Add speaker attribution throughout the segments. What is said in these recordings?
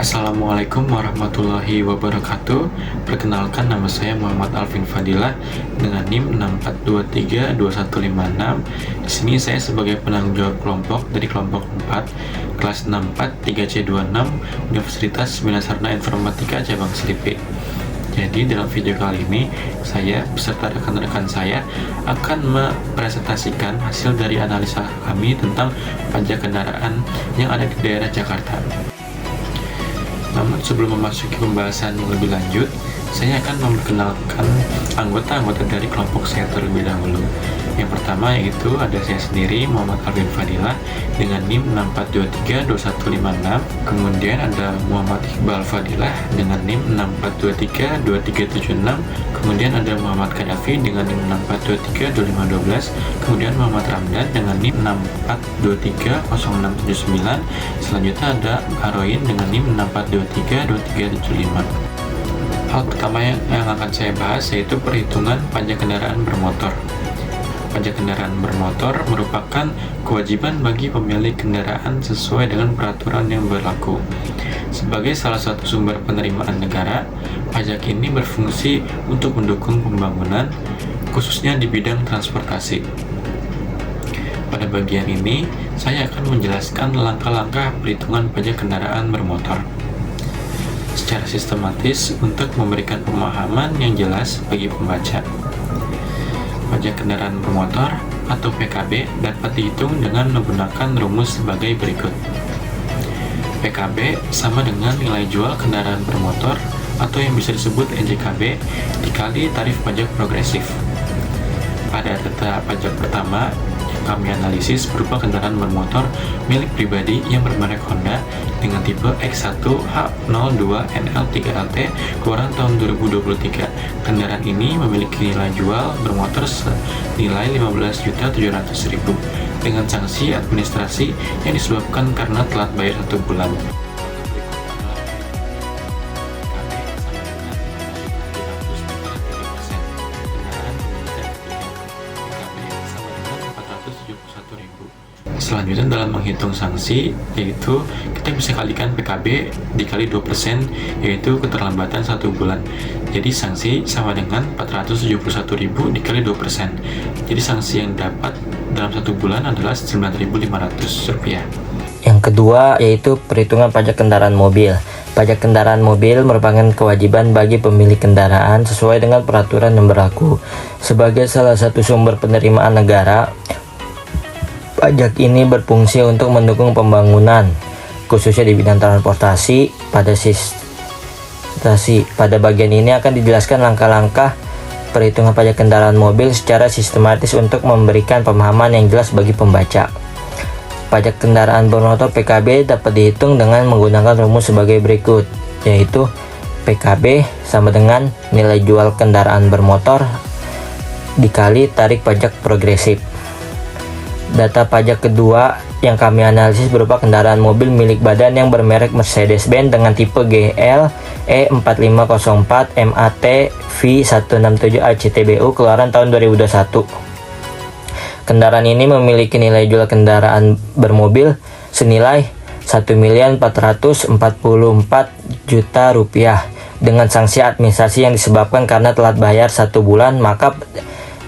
Speaker 1: Assalamualaikum warahmatullahi wabarakatuh. Perkenalkan, nama saya Muhammad Alvin Fadilah dengan NIM 64232156. Di sini saya sebagai penanggung jawab kelompok dari kelompok 4 kelas 64 3C26 Universitas Bina Sarana Informatika Cabang Selipi. Jadi dalam video kali ini saya beserta rekan-rekan saya akan mempresentasikan hasil dari analisa kami tentang pajak kendaraan yang ada di daerah Jakarta. Namun sebelum memasuki pembahasan yang lebih lanjut, saya akan memperkenalkan anggota-anggota dari kelompok saya terlebih dahulu. Yang pertama yaitu ada saya sendiri, Muhammad Alvin Fadilah dengan NIM 64232156. Kemudian ada Muhammad Iqbal Fadilah dengan NIM 64232376. Kemudian ada Muhammad Kadafi dengan NIM 64232512. Kemudian Muhammad Ramdan dengan NIM 64230679. Selanjutnya ada Aroin dengan NIM 64232375. Hal pertama yang akan saya bahas yaitu perhitungan pajak kendaraan bermotor. Pajak kendaraan bermotor merupakan kewajiban bagi pemilik kendaraan sesuai dengan peraturan yang berlaku. Sebagai salah satu sumber penerimaan negara, pajak ini berfungsi untuk mendukung pembangunan, khususnya di bidang transportasi. Pada bagian ini, saya akan menjelaskan langkah-langkah perhitungan pajak kendaraan bermotor secara sistematis untuk memberikan pemahaman yang jelas bagi pembaca. Pajak kendaraan bermotor atau PKB dapat dihitung dengan menggunakan rumus sebagai berikut. PKB sama dengan nilai jual kendaraan bermotor atau yang bisa disebut NJKB dikali tarif pajak progresif. Pada data pajak pertama yang kami analisis berupa kendaraan bermotor milik pribadi yang bermerek Honda dengan tipe X1H02NL3LT keluaran tahun 2023. Kendaraan ini memiliki nilai jual bermotor senilai 15.700.000 dengan sanksi administrasi yang disebabkan karena telat bayar 1 bulan. Selanjutnya dalam menghitung sanksi, yaitu kita bisa kalikan PKB dikali 2%, yaitu keterlambatan 1 bulan. Jadi sanksi sama dengan 471.000 dikali 2%. Jadi sanksi yang dapat dalam 1 bulan adalah Rp9.500.
Speaker 2: Yang kedua yaitu perhitungan pajak kendaraan mobil. Pajak kendaraan mobil merupakan kewajiban bagi pemilik kendaraan sesuai dengan peraturan yang berlaku. Sebagai salah satu sumber penerimaan negara, pajak ini berfungsi untuk mendukung pembangunan, khususnya di bidang transportasi. Pada bagian ini akan dijelaskan langkah-langkah perhitungan pajak kendaraan mobil secara sistematis untuk memberikan pemahaman yang jelas bagi pembaca. Pajak kendaraan bermotor PKB dapat dihitung dengan menggunakan rumus sebagai berikut, yaitu PKB sama dengan nilai jual kendaraan bermotor dikali tarif pajak progresif. Data pajak kedua yang kami analisis berupa kendaraan mobil milik badan yang bermerek Mercedes-Benz dengan tipe GL E4504 MAT V167 ACTBU keluaran tahun 2021. Kendaraan ini memiliki nilai jual kendaraan bermobil senilai Rp1.444.000.000 dengan sanksi administrasi yang disebabkan karena telat bayar 1 bulan, maka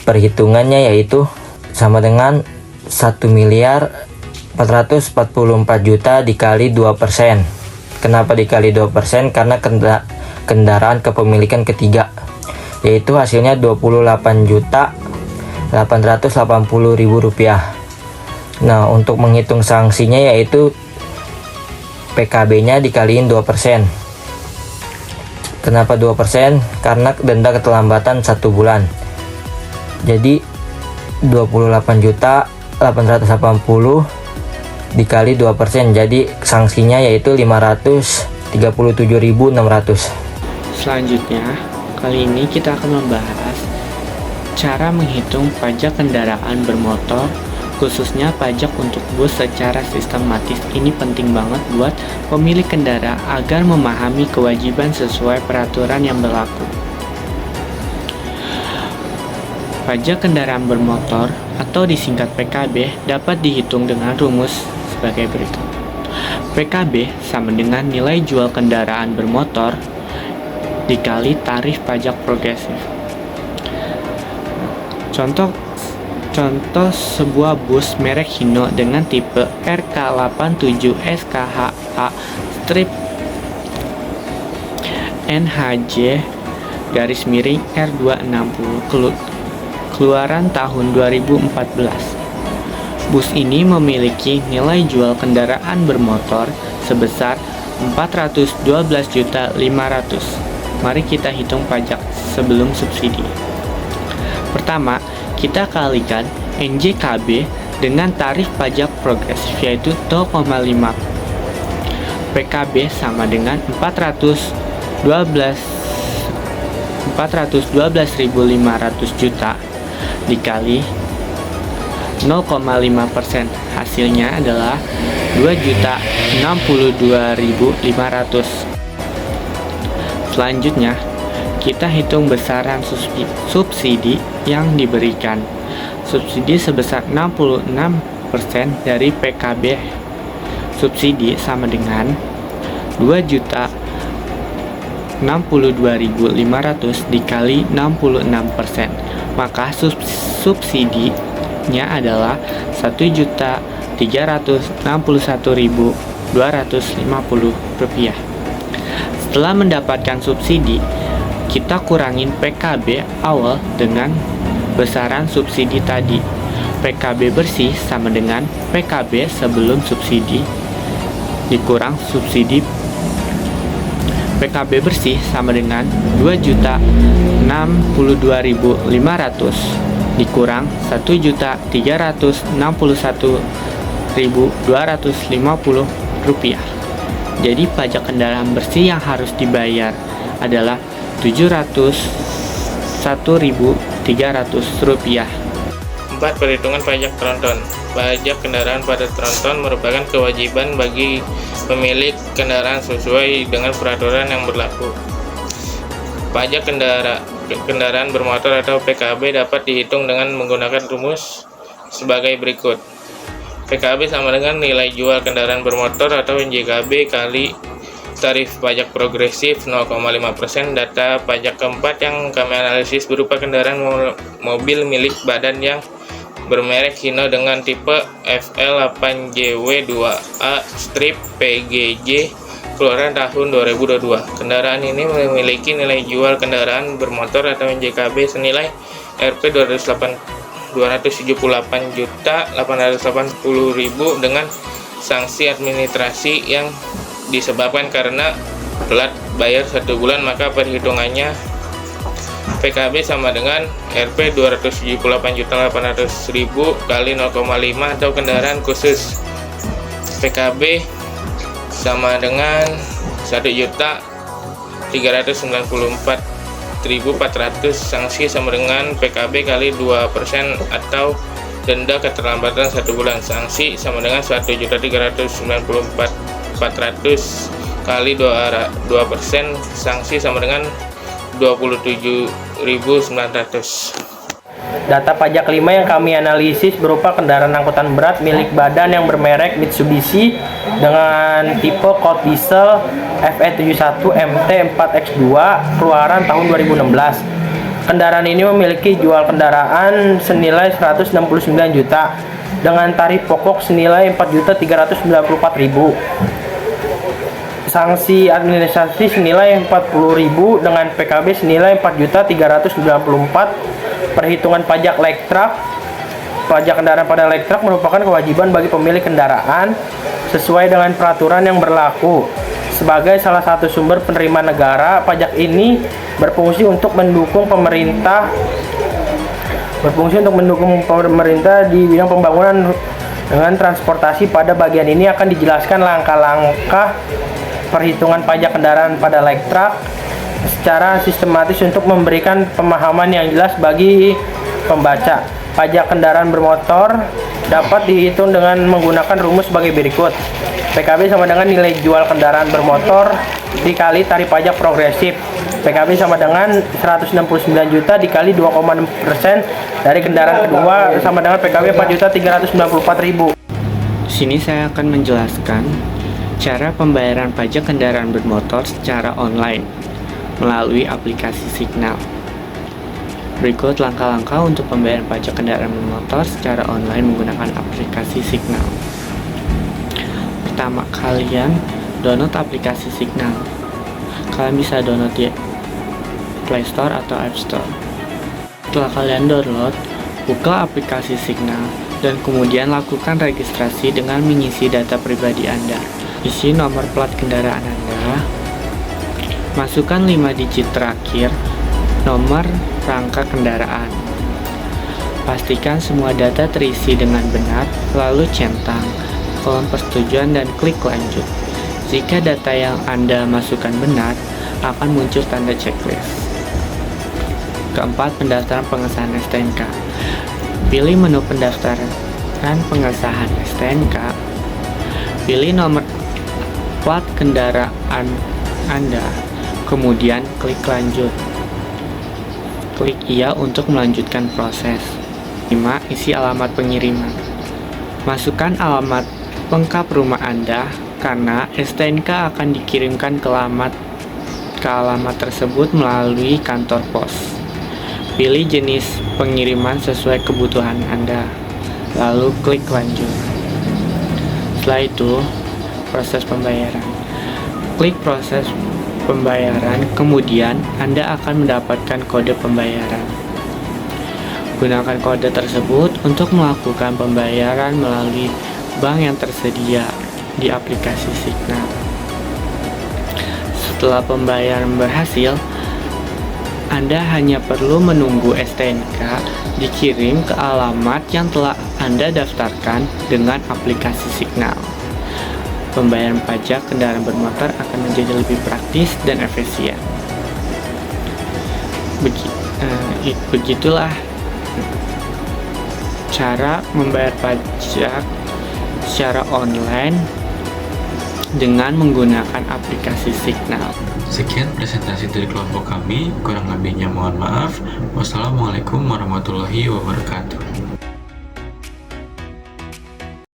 Speaker 2: perhitungannya yaitu sama dengan Rp1.444.000.000 dikali 2%. Kenapa dikali 2%? Karena kendaraan kepemilikan ketiga, yaitu hasilnya Rp28.880.000. Nah, untuk menghitung sanksinya yaitu PKB-nya dikaliin 2%. Kenapa 2%? Karena denda keterlambatan 1 bulan. Jadi 28.880 dikali 2%, jadi sanksinya yaitu 537.600.
Speaker 3: Selanjutnya, kali ini kita akan membahas cara menghitung pajak kendaraan bermotor, khususnya pajak untuk bus secara sistematis. Ini penting banget buat pemilik kendaraan agar memahami kewajiban sesuai peraturan yang berlaku. Pajak kendaraan bermotor atau disingkat PKB dapat dihitung dengan rumus sebagai berikut. PKB sama dengan nilai jual kendaraan bermotor dikali tarif pajak progresif. Contoh sebuah bus merek Hino dengan tipe RK87 SKHA strip NHJ R260 keluaran tahun 2014. Bus ini memiliki nilai jual kendaraan bermotor sebesar 412.500. Mari kita hitung pajak sebelum subsidi. Pertama, kita kalikan NJKB dengan tarif pajak progresif yaitu 0,5. PKB sama dengan 412.500 juta dikali 0,5%, hasilnya adalah 2.062.500. Selanjutnya, kita hitung besaran subsidi yang diberikan. Subsidi sebesar 66% dari PKB subsidi sama dengan 2.062.500 dikali 66%. Maka subsidinya adalah 1.361.250 rupiah. Setelah mendapatkan subsidi, kita kurangin PKB awal dengan besaran subsidi tadi. PKB bersih sama dengan PKB sebelum subsidi dikurang subsidi. PKB bersih sama dengan 2.062.500 dikurang 1.361.250 rupiah. Jadi pajak kendaraan bersih yang harus dibayar adalah 701.300 rupiah.
Speaker 4: 4. Perhitungan pajak tronton. Pajak kendaraan pada tronton merupakan kewajiban bagi pemilik kendaraan sesuai dengan peraturan yang berlaku. Pajak kendaraan bermotor atau PKB dapat dihitung dengan menggunakan rumus sebagai berikut. PKB sama dengan nilai jual kendaraan bermotor atau NJKB kali tarif pajak progresif 0,5%. Data pajak keempat yang kami analisis berupa kendaraan mobil milik badan yang bermerek Hino dengan tipe FL8JW2A strip PGJ keluaran tahun 2022. Kendaraan ini memiliki nilai jual kendaraan bermotor atau NJKB senilai Rp 278.880.000 dengan sanksi administrasi yang disebabkan karena telat bayar 1 bulan, maka perhitungannya PKB sama dengan Rp 278.800.000 kali 0,5 atau kendaraan khusus PKB sama dengan 1.394.400. Sanksi sama dengan PKB kali 2% atau denda keterlambatan 1 bulan. Sanksi sama dengan 1.394.400 kali 2%. Sanksi sama dengan 27.900.
Speaker 5: Data pajak kelima yang kami analisis berupa kendaraan angkutan berat milik badan yang bermerek Mitsubishi dengan tipe Colt Diesel FE71 MT4X2 keluaran tahun 2016. Kendaraan ini memiliki jual kendaraan senilai 169 juta dengan tarif pokok senilai 4.394.000. Sanksi administrasi senilai 40.000 dengan PKB senilai 4.394. Perhitungan pajak light truck. Pajak kendaraan pada light truck merupakan kewajiban bagi pemilik kendaraan sesuai dengan peraturan yang berlaku. Sebagai salah satu sumber penerimaan negara, pajak ini berfungsi untuk mendukung pemerintah di bidang pembangunan dengan transportasi. Pada bagian ini akan dijelaskan langkah-langkah perhitungan pajak kendaraan pada light truck secara sistematis untuk memberikan pemahaman yang jelas bagi pembaca. Pajak kendaraan bermotor dapat dihitung dengan menggunakan rumus sebagai berikut. PKB sama dengan nilai jual kendaraan bermotor dikali tarif pajak progresif. PKB sama dengan 169 juta dikali 2,6% dari kendaraan kedua sama dengan PKB 4.394.000.
Speaker 3: Sini saya akan menjelaskan Cara pembayaran pajak kendaraan bermotor secara online melalui aplikasi Signal. Berikut langkah-langkah untuk pembayaran pajak kendaraan bermotor secara online menggunakan aplikasi Signal. Pertama, kalian download aplikasi Signal. Kalian bisa download di Play Store atau App Store. Setelah kalian download, buka aplikasi Signal dan kemudian lakukan registrasi dengan mengisi data pribadi Anda. Isi nomor plat kendaraan Anda, masukkan 5 digit terakhir nomor rangka kendaraan. Pastikan semua data terisi dengan benar, lalu centang kolom persetujuan dan klik lanjut. Jika data yang Anda masukkan benar, akan muncul tanda checklist. Keempat, pendaftaran pengesahan STNK. Pilih menu pendaftaran pengesahan STNK. Pilih nomor plat kendaraan Anda, kemudian klik lanjut. Klik iya untuk melanjutkan proses. 5. Isi alamat pengiriman. Masukkan alamat lengkap rumah Anda karena STNK akan dikirimkan ke alamat tersebut melalui kantor pos. Pilih jenis pengiriman sesuai kebutuhan Anda, lalu klik lanjut. Setelah itu, proses pembayaran. Klik proses pembayaran, kemudian Anda akan mendapatkan kode pembayaran. Gunakan kode tersebut untuk melakukan pembayaran melalui bank yang tersedia di aplikasi Signal. Setelah pembayaran berhasil, Anda hanya perlu menunggu STNK dikirim ke alamat yang telah Anda daftarkan dengan aplikasi Signal. Pembayaran pajak kendaraan bermotor akan menjadi lebih praktis dan efisien. Begitulah cara membayar pajak secara online dengan menggunakan aplikasi Signal.
Speaker 1: Sekian presentasi dari kelompok kami, kurang lebihnya mohon maaf. Wassalamualaikum warahmatullahi wabarakatuh.